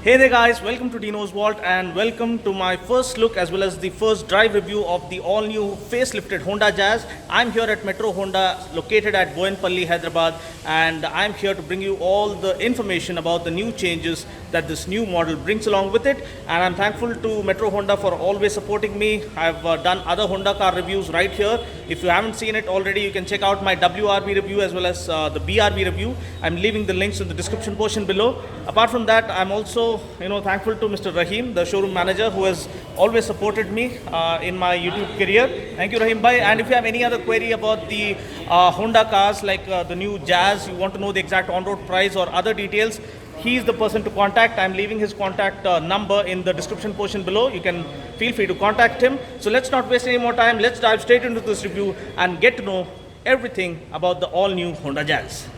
Hey there guys, welcome to Dino's Vault and welcome to my first look as well as the first drive review of the all new facelifted Honda Jazz. I'm here at Metro Honda located at Boinpalli, Hyderabad, and I'm here to bring you all the information about the new changes that this new model brings along with it. And I'm thankful to Metro Honda for always supporting me. I've done other Honda car reviews right here. If you haven't seen it already, you can check out my WRV review as well as the BRV review. I'm leaving the links in the description portion below. Apart from that, I'm also thankful to Mr. Rahim, the showroom manager, who has always supported me in my YouTube career. Thank you, Rahim bhai. And if you have any other query about the Honda cars like the new Jazz, you want to know the exact on-road price or other details, he is the person to contact. I'm leaving his contact number in the description portion below. You can feel free to contact him. So let's not waste any more time. Let's dive straight into this review and get to know everything about the all-new Honda Jazz.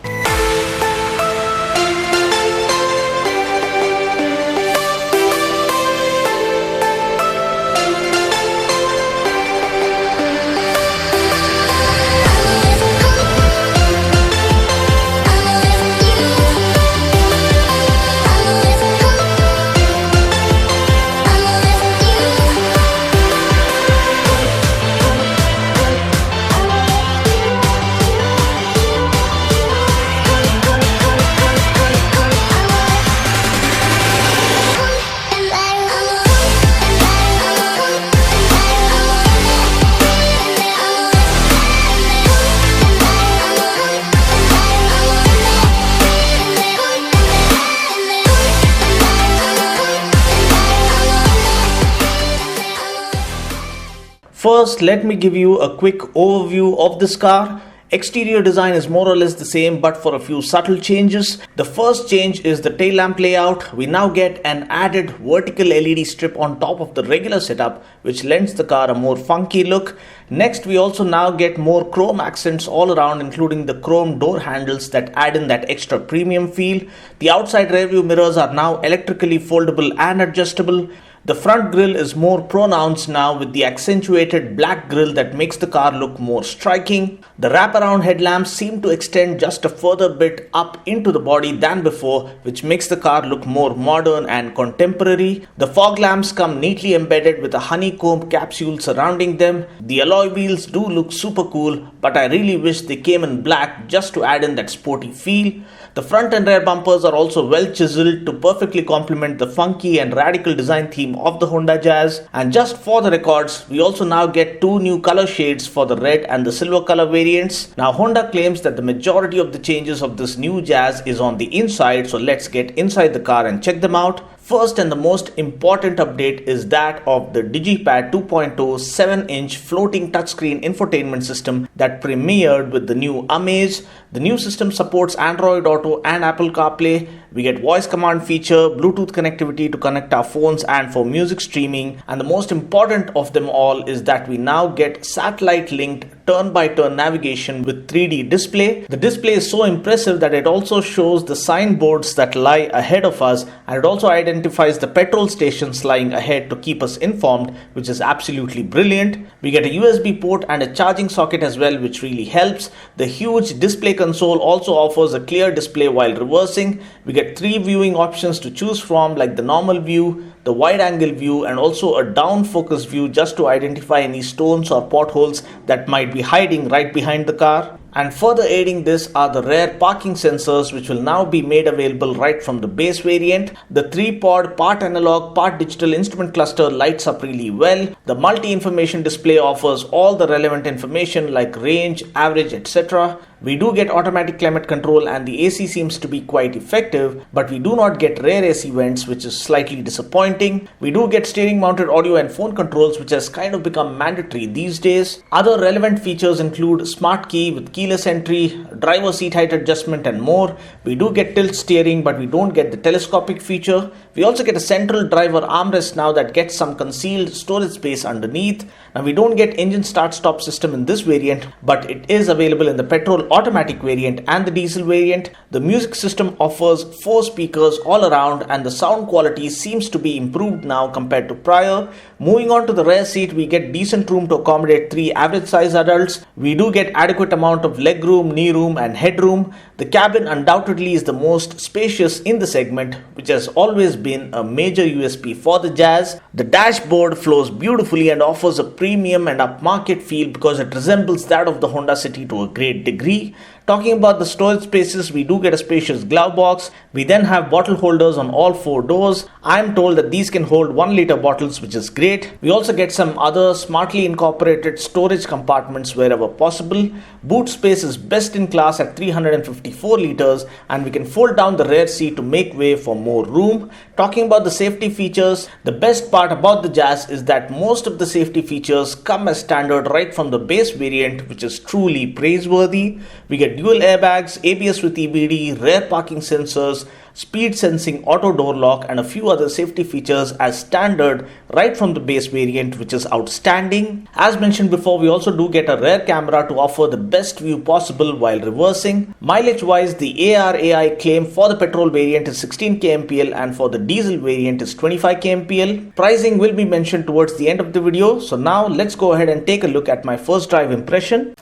First, let me give you a quick overview of this car. Exterior design is more or less the same, but for a few subtle changes. The first change is the tail lamp layout. We now get an added vertical LED strip on top of the regular setup, which lends the car a more funky look. Next, we also now get more chrome accents all around, including the chrome door handles that add in that extra premium feel. The outside rearview mirrors are now electrically foldable and adjustable. The front grille is more pronounced now with the accentuated black grille that makes the car look more striking. The wraparound headlamps seem to extend just a further bit up into the body than before, which makes the car look more modern and contemporary. The fog lamps come neatly embedded with a honeycomb capsule surrounding them. The alloy wheels do look super cool, but I really wish they came in black just to add in that sporty feel. The front and rear bumpers are also well chiseled to perfectly complement the funky and radical design theme of the Honda Jazz. And just for the records, we also now get two new color shades for the red and the silver color variants. Now Honda claims that the majority of the changes of this new Jazz is on the inside, so let's get inside the car and check them out. First and the most important update is that of the DigiPad 2.0 7-inch floating touchscreen infotainment system that premiered with the new Amaze. The new system supports Android Auto and Apple CarPlay. We get voice command feature, Bluetooth connectivity to connect our phones and for music streaming. And the most important of them all is that we now get satellite linked turn-by-turn navigation with 3D display. The display is so impressive that it also shows the signboards that lie ahead of us, and it also identifies the petrol stations lying ahead to keep us informed, which is absolutely brilliant. We get a USB port and a charging socket as well, which really helps. The huge display console also offers a clear display while reversing. We get 3 viewing options to choose from, like the normal view, the wide angle view, and also a down focus view just to identify any stones or potholes that might be hiding right behind the car. And further aiding this are the rear parking sensors, which will now be made available right from the base variant. The 3-pod part analog, part digital instrument cluster lights up really well. The multi-information display offers all the relevant information like range, average, etc. We do get automatic climate control and the AC seems to be quite effective, but we do not get rear AC vents, which is slightly disappointing. We do get steering mounted audio and phone controls, which has kind of become mandatory these days. Other relevant features include smart key with keyless entry, driver seat height adjustment, and more. We do get tilt steering, but we don't get the telescopic feature. We also get a central driver armrest now that gets some concealed storage space underneath. Now we don't get engine start-stop system in this variant, but it is available in the petrol automatic variant and the diesel variant. The music system offers 4 speakers all around and the sound quality seems to be improved now compared to prior. Moving on to the rear seat, we get decent room to accommodate 3 average size adults. We do get adequate amount of leg room, knee room and head room. The cabin undoubtedly is the most spacious in the segment, which has always been a major USP for the Jazz. The dashboard flows beautifully and offers a premium and upmarket feel because it resembles that of the Honda City to a great degree. Talking about the storage spaces, we do get a spacious glove box. We then have bottle holders on all 4 doors. I am told that these can hold 1 liter bottles, which is great. We also get some other smartly incorporated storage compartments wherever possible. Boot space is best in class at 354 liters, and we can fold down the rear seat to make way for more room. Talking about the safety features, the best part about the Jazz is that most of the safety features come as standard right from the base variant, which is truly praiseworthy. We get dual airbags, ABS with EBD, rear parking sensors, speed sensing auto door lock, and a few other safety features as standard right from the base variant, which is outstanding. As mentioned before, we also do get a rear camera to offer the best view possible while reversing. Mileage wise, the ARAI claim for the petrol variant is 16 kmpl and for the diesel variant is 25 kmpl. Pricing will be mentioned towards the end of the video. So now let's go ahead and take a look at my first drive impression.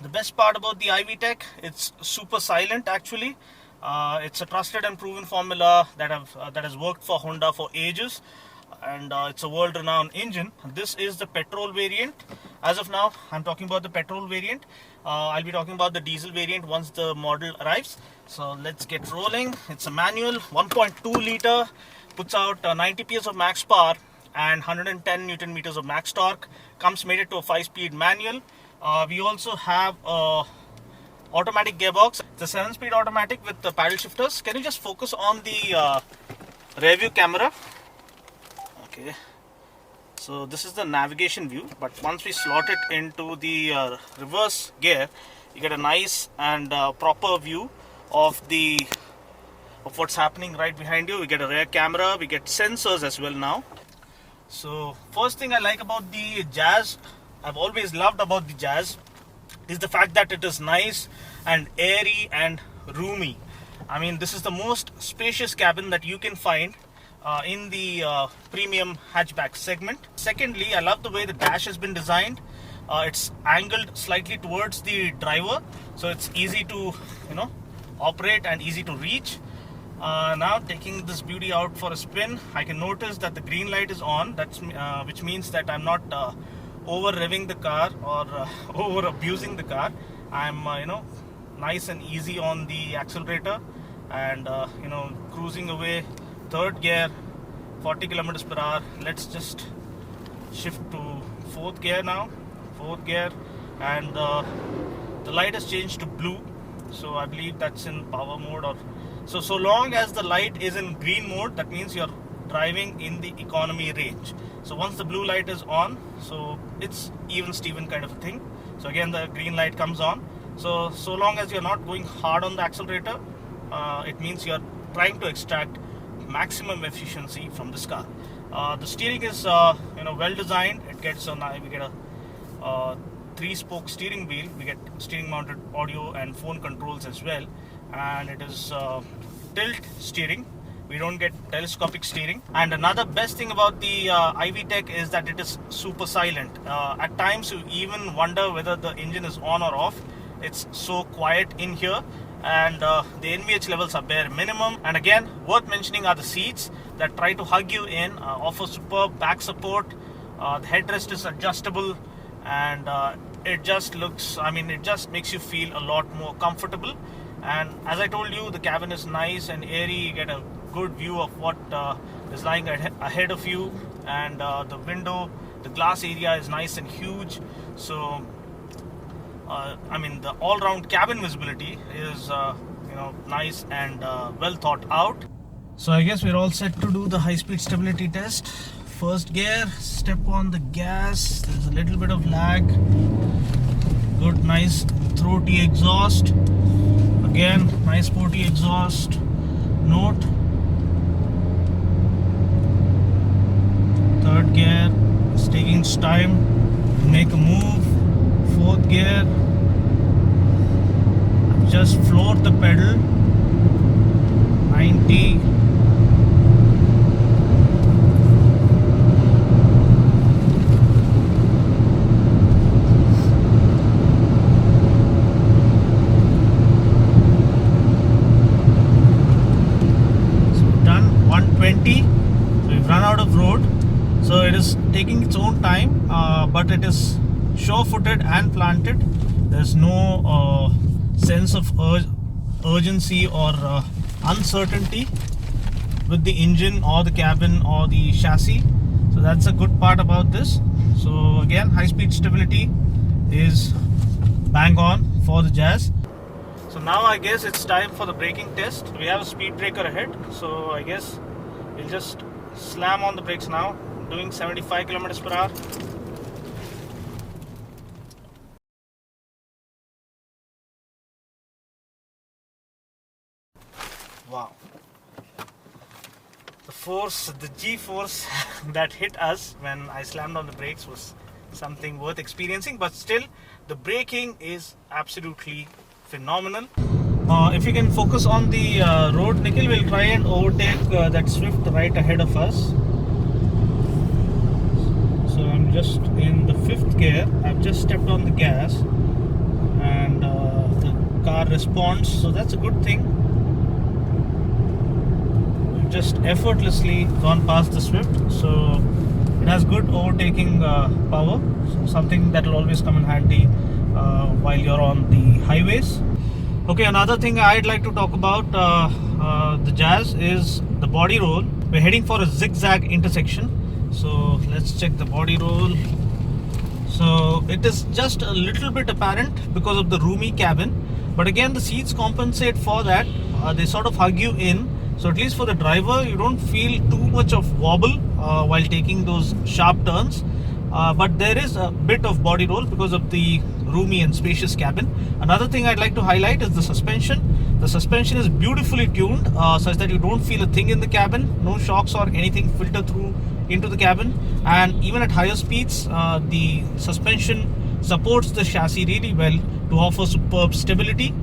The best part about the IV Tech, it's super silent actually. It's a trusted and proven formula that has worked for Honda for ages, and it's a world-renowned engine. This is the petrol variant. As of now, I'm talking about the petrol variant. I'll be talking about the diesel variant once the model arrives. So let's get rolling. It's a manual, 1.2 liter, puts out 90 PS of max power and 110 Newton meters of max torque. Comes mated to a 5-speed manual. We also have a automatic gearbox. It's a 7-speed automatic with the paddle shifters. Can you just focus on the rear view camera? Okay, so this is the navigation view, but once we slot it into the reverse gear, you get a nice and proper view of what's happening right behind you. We get a rear camera, we get sensors as well now. So first thing I like about the Jazz, I've always loved about the Jazz, is the fact that it is nice and airy and roomy. I mean, this is the most spacious cabin that you can find in the premium hatchback segment. Secondly, I love the way the dash has been designed. It's angled slightly towards the driver, so it's easy to operate and easy to reach. Now taking this beauty out for a spin, I can notice that the green light is on. Which means that I'm not over revving the car or over abusing the car. I'm nice and easy on the accelerator and cruising away. Third gear, 40 kilometers per hour. Let's just shift to 4th gear now. 4th gear, and the light has changed to blue, so I believe that's in power mode. Or so long as the light is in green mode, that means you're driving in the economy range. So once the blue light is on, so it's even Steven kind of a thing. So again the green light comes on. So long as you're not going hard on the accelerator, it means you're trying to extract maximum efficiency from this car. The steering is well designed. We get a 3-spoke steering wheel. We get steering mounted audio and phone controls as well, and it is tilt steering. We don't get telescopic steering. And another best thing about the IV Tech is that it is super silent. At times you even wonder whether the engine is on or off. It's so quiet in here, and the NVH levels are bare minimum. And again, worth mentioning are the seats that try to hug you in, offer superb back support. The headrest is adjustable, and it just makes you feel a lot more comfortable. And as I told you, the cabin is nice and airy. You get a good view of what is lying ahead of you, and the window, the glass area is nice and huge. So the all-round cabin visibility is nice and well thought out. So I guess we're all set to do the high-speed stability test. First gear, step on the gas. There's a little bit of lag. Good, nice throaty exhaust. Again, nice sporty exhaust note. Third gear, it's taking its time to make a move. Fourth gear, I've just floored the pedal. 90. we've run out of road, so it is taking its own time, but it is sure-footed and planted. There's no sense of urgency or uncertainty with the engine or the cabin or the chassis. So that's a good part about this. So again, high-speed stability is bang on for the Jazz. So now I guess it's time for the braking test. We have a speed breaker ahead, so I guess we'll just slam on the brakes now, doing 75 kilometers per hour. Wow. The G-force that hit us when I slammed on the brakes was something worth experiencing, but still the braking is absolutely phenomenal. If you can focus on the road, Nikhil will try and overtake that Swift right ahead of us. So I'm just in the 5th gear. I've just stepped on the gas and the car responds, so that's a good thing. We've just effortlessly gone past the Swift, so it has good overtaking power, so something that will always come in handy while you're on the highways. Okay, another thing I'd like to talk about the Jazz is the body roll. We're heading for a zigzag intersection, so let's check the body roll. So it is just a little bit apparent because of the roomy cabin, but again the seats compensate for that. They sort of hug you in, so at least for the driver you don't feel too much of wobble while taking those sharp turns. But there is a bit of body roll because of the roomy and spacious cabin. Another thing I'd like to highlight is the suspension. The suspension is beautifully tuned such that you don't feel a thing in the cabin. No shocks or anything filter through into the cabin, and even at higher speeds the suspension supports the chassis really well to offer superb stability.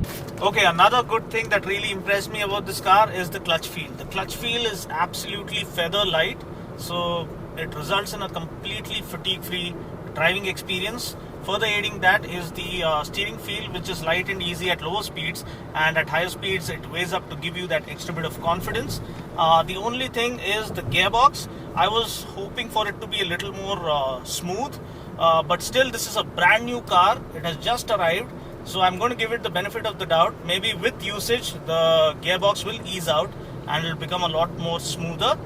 Okay, another good thing that really impressed me about this car is the clutch feel. The clutch feel is absolutely feather light, so it results in a completely fatigue-free driving experience. Further aiding that is the steering feel, which is light and easy at lower speeds, and at higher speeds it weighs up to give you that extra bit of confidence. The only thing is the gearbox. I was hoping for it to be a little more smooth, but still this is a brand new car. It has just arrived, so I'm going to give it the benefit of the doubt. Maybe with usage the gearbox will ease out and it will become a lot more smoother.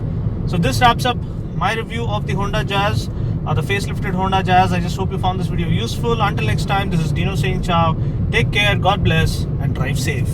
So this wraps up my review of the Honda Jazz, the facelifted Honda Jazz. I just hope you found this video useful. Until next time, this is Dino saying ciao. Take care, God bless, and drive safe.